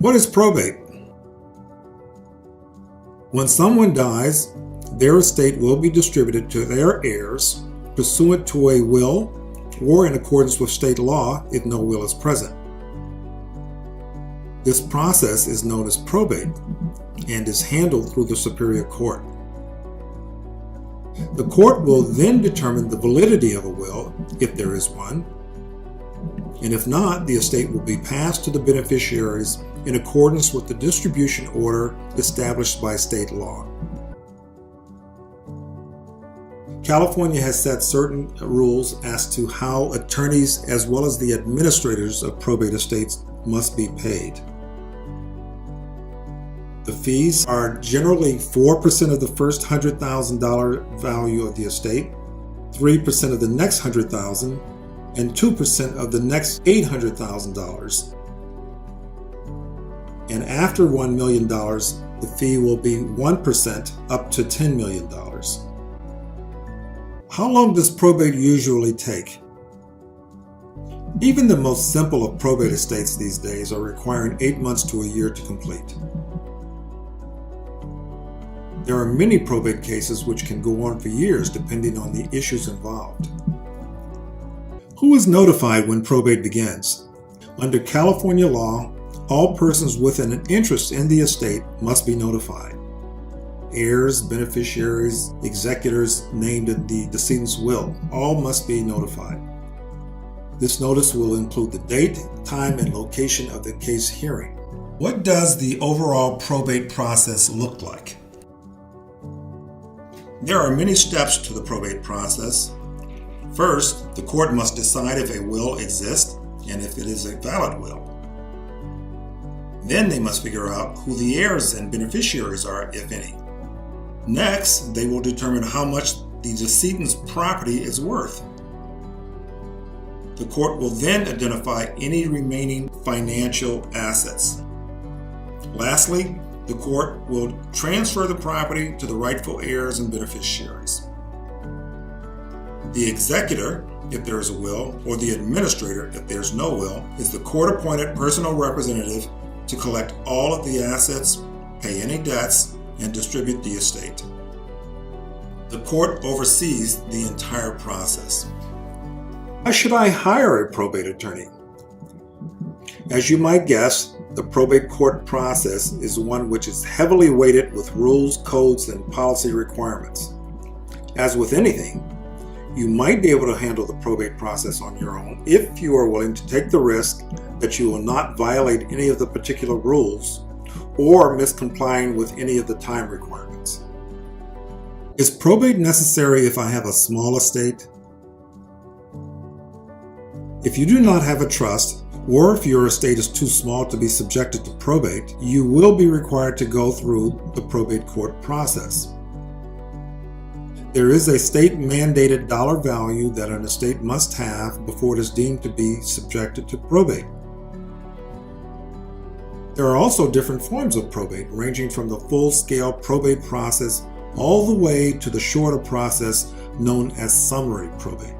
What is probate? When someone dies, their estate will be distributed to their heirs pursuant to a will or in accordance with state law if no will is present. This process is known as probate and is handled through the Superior Court. The court will then determine the validity of a will, if there is one, and if not, the estate will be passed to the beneficiaries in accordance with the distribution order established by state law. California has set certain rules as to how attorneys as well as the administrators of probate estates must be paid. The fees are generally 4% of the first $100,000 value of the estate, 3% of the next $100,000, and 2% of the next $800,000. And after $1 million, the fee will be 1% up to $10 million. How long does probate usually take? Even the most simple of probate estates these days are requiring 8 months to a year to complete. There are many probate cases which can go on for years depending on the issues involved. Who is notified when probate begins? Under California law, all persons with an interest in the estate must be notified. Heirs, beneficiaries, executors named in the decedent's will, all must be notified. This notice will include the date, time, and location of the case hearing. What does the overall probate process look like? There are many steps to the probate process. First, the court must decide if a will exists and if it is a valid will. Then they must figure out who the heirs and beneficiaries are, if any. Next, they will determine how much the decedent's property is worth. The court will then identify any remaining financial assets. Lastly, the court will transfer the property to the rightful heirs and beneficiaries. The executor, if there is a will, or the administrator, if there is no will, is the court-appointed personal representative to collect all of the assets, pay any debts, and distribute the estate. The court oversees the entire process. Why should I hire a probate attorney? As you might guess, the probate court process is one which is heavily weighted with rules, codes, and policy requirements. As with anything, you might be able to handle the probate process on your own if you are willing to take the risk that you will not violate any of the particular rules or miss complying with any of the time requirements. Is probate necessary if I have a small estate? If you do not have a trust, or if your estate is too small to be subjected to probate, you will be required to go through the probate court process. There is a state-mandated dollar value that an estate must have before it is deemed to be subjected to probate. There are also different forms of probate, ranging from the full-scale probate process all the way to the shorter process known as summary probate.